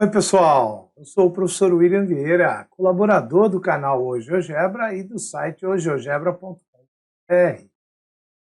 Oi, pessoal. Eu sou o professor William Vieira, colaborador do canal Hoje GeoGebra e do site hojegeobra.com.br.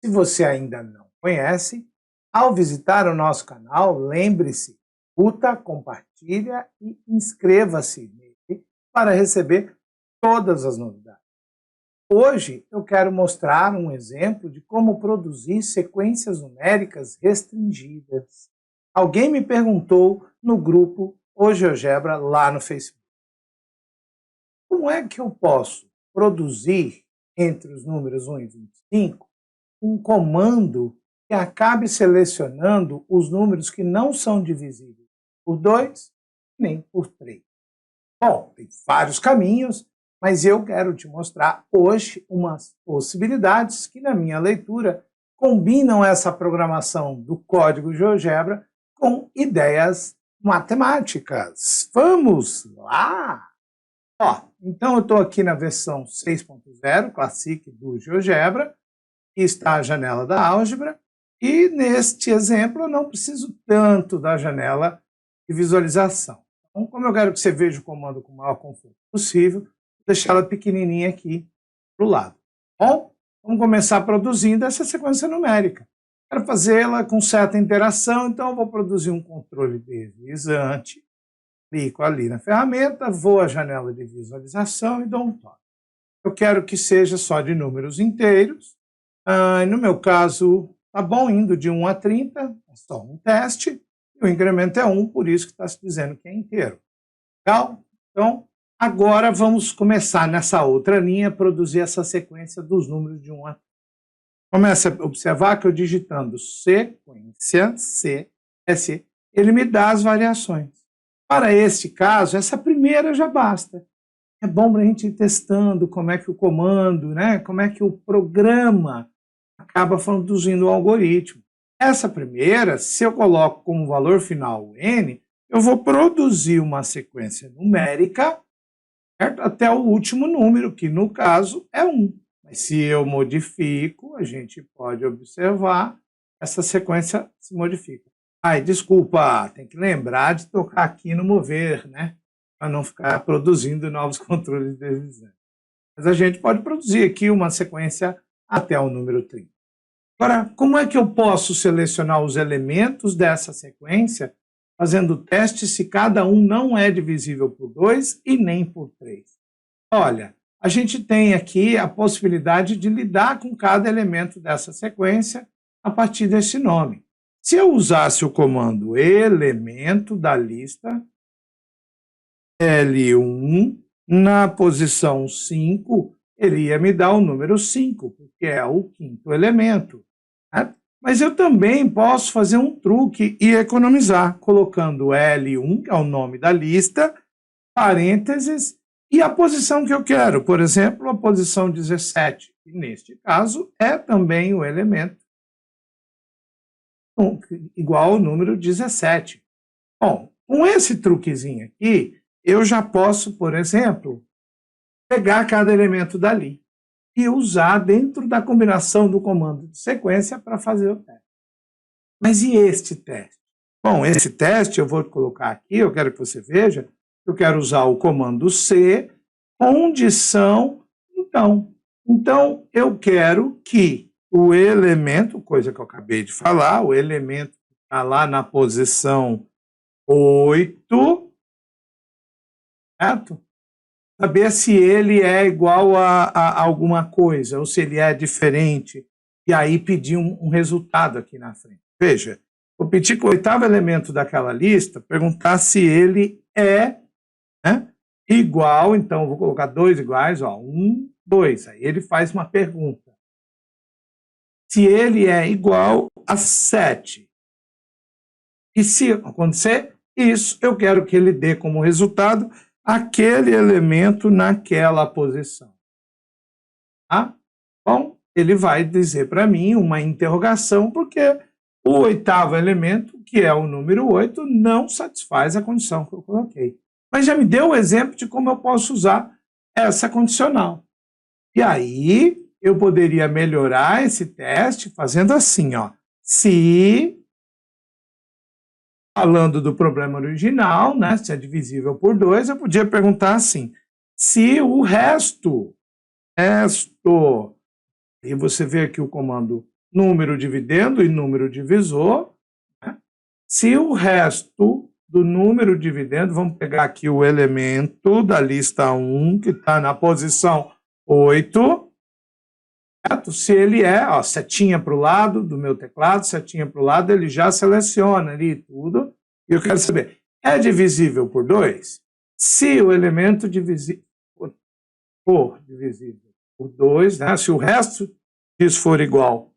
Se você ainda não conhece, ao visitar o nosso canal, lembre-se, curta, compartilha e inscreva-se nele para receber todas as novidades. Hoje eu quero mostrar um exemplo de como produzir sequências numéricas restringidas. Alguém me perguntou no grupo O GeoGebra lá no Facebook. Como é que eu posso produzir entre os números 1 e 25 um comando que acabe selecionando os números que não são divisíveis por 2 nem por 3? Bom, tem vários caminhos, mas eu quero te mostrar hoje umas possibilidades que, na minha leitura, combinam essa programação do código GeoGebra com ideias matemáticas. Vamos lá! Então eu estou aqui na versão 6.0, Classic do GeoGebra, e está a janela da álgebra, e neste exemplo eu não preciso tanto da janela de visualização. Então, como eu quero que você veja o comando com o maior conforto possível, vou deixar ela pequenininha aqui para o lado. Bom, vamos começar produzindo essa sequência numérica. Quero fazê-la com certa interação, então eu vou produzir um controle deslizante. Clico ali na ferramenta, vou à janela de visualização e dou um toque. Eu quero que seja só de números inteiros. No meu caso, está bom, indo de 1 a 30, é só um teste. O incremento é 1, por isso que está se dizendo que é inteiro. Legal? Então, agora vamos começar nessa outra linha, produzir essa sequência dos números de 1 a 30. Comece a observar que eu digitando sequência, C, ele me dá as variações. Para este caso, essa primeira já basta. É bom para a gente ir testando como é que o comando, como é que o programa acaba produzindo o algoritmo. Essa primeira, se eu coloco como valor final o n, eu vou produzir uma sequência numérica, certo? Até o último número, que no caso é 1. Mas se eu modifico, a gente pode observar, essa sequência se modifica. Desculpa, tem que lembrar de tocar aqui no mover, para não ficar produzindo novos controles deslizantes. Mas a gente pode produzir aqui uma sequência até o número 30. Agora, como é que eu posso selecionar os elementos dessa sequência, fazendo o teste se cada um não é divisível por 2 e nem por 3? Olha, a gente tem aqui a possibilidade de lidar com cada elemento dessa sequência a partir desse nome. Se eu usasse o comando elemento da lista, L1, na posição 5, ele ia me dar o número 5, porque é o quinto elemento. Mas eu também posso fazer um truque e economizar, colocando L1, que é o nome da lista, parênteses, e a posição que eu quero, por exemplo, a posição 17, que neste caso é também o elemento igual ao número 17. Bom, com esse truquezinho aqui, eu já posso, por exemplo, pegar cada elemento dali e usar dentro da combinação do comando de sequência para fazer o teste. Mas e este teste? Bom, esse teste eu vou colocar aqui, eu quero que você veja, eu quero usar o comando C, condição, então eu quero que o elemento, coisa que eu acabei de falar, o elemento que está lá na posição 8, certo? Saber se ele é igual a alguma coisa, ou se ele é diferente, e aí pedir um resultado aqui na frente. Veja, vou pedir que o oitavo elemento daquela lista, perguntar se ele é igual, então vou colocar 2 iguais, 1, 2, aí ele faz uma pergunta. Se ele é igual a 7. E se acontecer isso, eu quero que ele dê como resultado aquele elemento naquela posição. Bom, ele vai dizer para mim uma interrogação, porque o oitavo elemento, que é o número 8, não satisfaz a condição que eu coloquei. Mas já me deu o exemplo de como eu posso usar essa condicional. E aí eu poderia melhorar esse teste fazendo assim, se Falando do problema original, né, se é divisível por 2, eu podia perguntar assim, se o resto, e você vê aqui o comando número dividendo e número divisor, né? Se o resto do número dividendo, vamos pegar aqui o elemento da lista 1, que está na posição 8, certo? Se ele é, setinha para o lado do meu teclado, setinha para o lado, ele já seleciona ali tudo, e eu quero saber, é divisível por 2? Se o elemento for divisível por 2, né? Se o resto disso for igual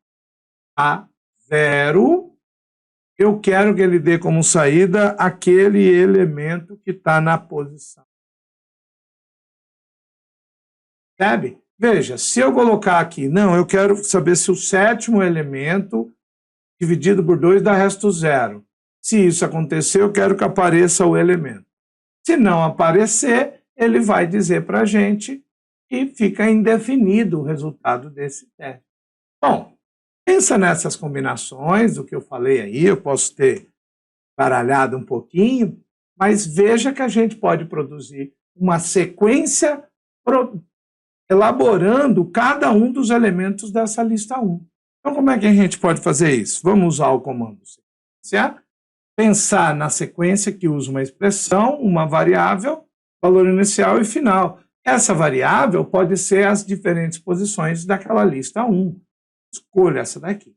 a 0, eu quero que ele dê como saída aquele elemento que está na posição. Percebe? Veja, se eu colocar aqui, não, eu quero saber se o sétimo elemento dividido por 2 dá resto 0. Se isso acontecer, eu quero que apareça o elemento. Se não aparecer, ele vai dizer para a gente e fica indefinido o resultado desse teste. Bom, pensa nessas combinações, o que eu falei aí, eu posso ter baralhado um pouquinho, mas veja que a gente pode produzir uma sequência elaborando cada um dos elementos dessa lista 1. Então, como é que a gente pode fazer isso? Vamos usar o comando sequência, pensar na sequência que usa uma expressão, uma variável, valor inicial e final. Essa variável pode ser as diferentes posições daquela lista 1. Escolha essa daqui.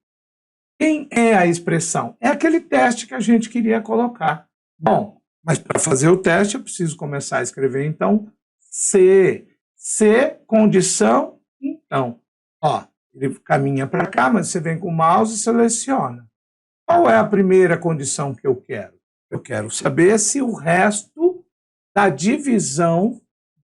Quem é a expressão? É aquele teste que a gente queria colocar. Bom, mas para fazer o teste eu preciso começar a escrever, então, C, condição, então. Ele caminha para cá, mas você vem com o mouse e seleciona. Qual é a primeira condição que eu quero? Eu quero saber se o resto da divisão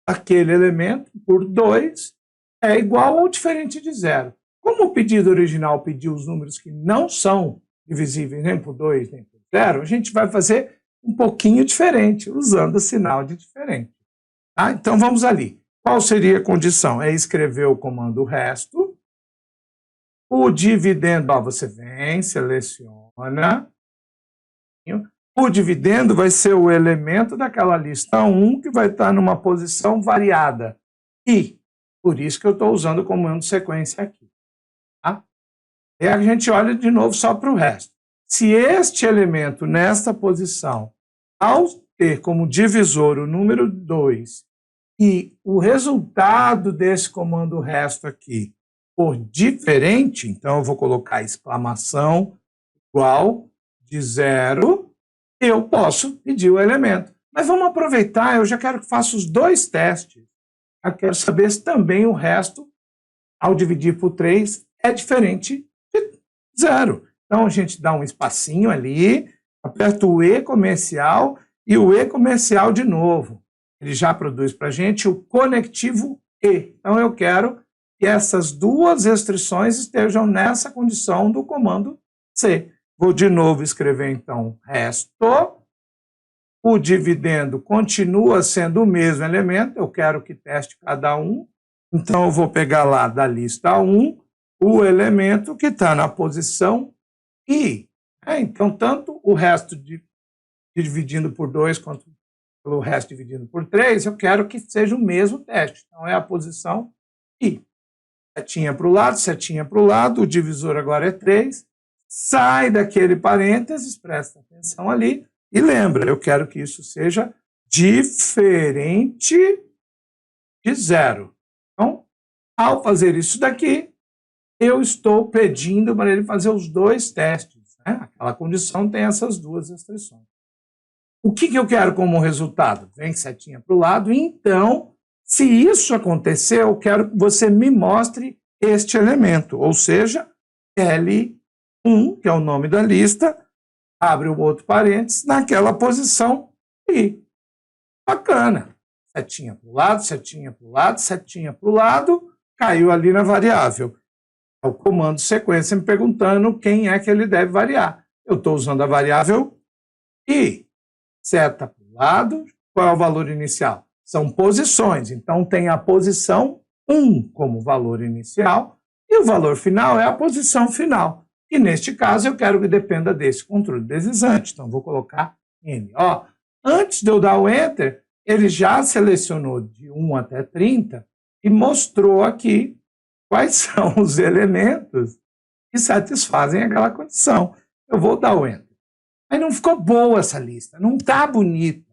daquele elemento por 2 é igual ou diferente de 0. Como o pedido original pediu os números que não são divisíveis nem por 2 nem por 0, a gente vai fazer um pouquinho diferente, usando o sinal de diferente. Tá? Então vamos ali. Qual seria a condição? É escrever o comando resto. O dividendo, você vem, seleciona. O dividendo vai ser o elemento daquela lista 1 que vai estar numa posição variada. E, por isso que eu estou usando o comando sequência aqui. Tá? E a gente olha de novo só para o resto. Se este elemento nesta posição, ao ter como divisor o número 2 e o resultado desse comando resto aqui for diferente, então eu vou colocar exclamação igual de 0, eu posso pedir o elemento. Mas vamos aproveitar, eu já quero que faça os 2 testes. Eu quero saber se também o resto, ao dividir por 3, é diferente de 0. Então a gente dá um espacinho ali, aperta o E comercial e o E comercial de novo. Ele já produz para a gente o conectivo E. Então eu quero que essas 2 restrições estejam nessa condição do comando C. Vou de novo escrever, então, resto. O dividendo continua sendo o mesmo elemento, eu quero que teste cada um. Então, eu vou pegar lá da lista 1 o elemento que está na posição I. Então, tanto o resto dividindo por 2 quanto o resto dividido por 3, eu quero que seja o mesmo teste. Então, é a posição I. Setinha para o lado, o divisor agora é 3, sai daquele parênteses, presta atenção ali, e lembra, eu quero que isso seja diferente de 0. Então, ao fazer isso daqui, eu estou pedindo para ele fazer os 2 testes. Né? Aquela condição tem essas 2 restrições. O que eu quero como resultado? Vem setinha para o lado, então, se isso acontecer, eu quero que você me mostre este elemento, ou seja, L1, que é o nome da lista, abre o outro parênteses, naquela posição I. Bacana. Setinha para o lado, setinha para o lado, setinha para o lado, caiu ali na variável. É o comando sequência me perguntando quem é que ele deve variar. Eu estou usando a variável I. Seta para o lado, qual é o valor inicial? São posições, então tem a posição 1 como valor inicial e o valor final é a posição final. E, neste caso, eu quero que dependa desse controle deslizante. Então, vou colocar N. Ó, antes de eu dar o Enter, ele já selecionou de 1 até 30 e mostrou aqui quais são os elementos que satisfazem aquela condição. Eu vou dar o Enter. Mas não ficou boa essa lista, não está bonita.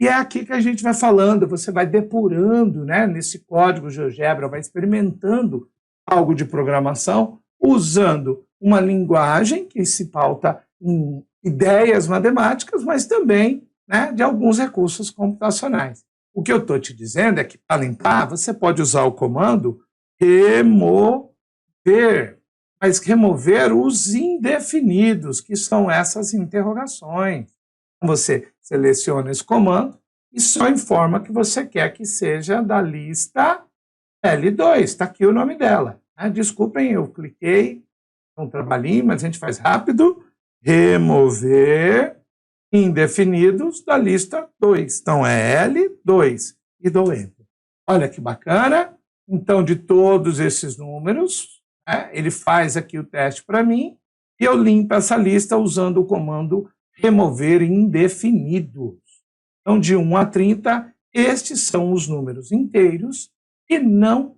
E é aqui que a gente vai falando, você vai depurando, né, nesse código GeoGebra, vai experimentando algo de programação, usando uma linguagem que se pauta em ideias matemáticas, mas também, né, de alguns recursos computacionais. O que eu estou te dizendo é que, para limpar, você pode usar o comando remover, mas remover os indefinidos, que são essas interrogações. Você seleciona esse comando e só informa que você quer que seja da lista L2, está aqui o nome dela. Desculpem, eu cliquei, um trabalhinho, mas a gente faz rápido. Remover indefinidos da lista 2. Então, é L2 e dou Enter. Olha que bacana. Então, de todos esses números, ele faz aqui o teste para mim e eu limpo essa lista usando o comando remover indefinidos. Então, de 1 a 30, estes são os números inteiros que não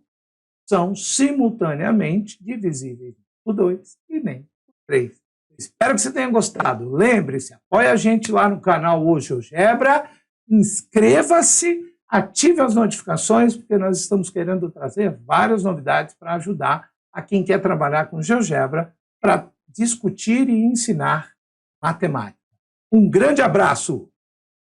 são simultaneamente divisíveis por 2 e nem por 3. Espero que você tenha gostado. Lembre-se, apoie a gente lá no canal O GeoGebra, inscreva-se, ative as notificações, porque nós estamos querendo trazer várias novidades para ajudar a quem quer trabalhar com GeoGebra para discutir e ensinar matemática. Um grande abraço!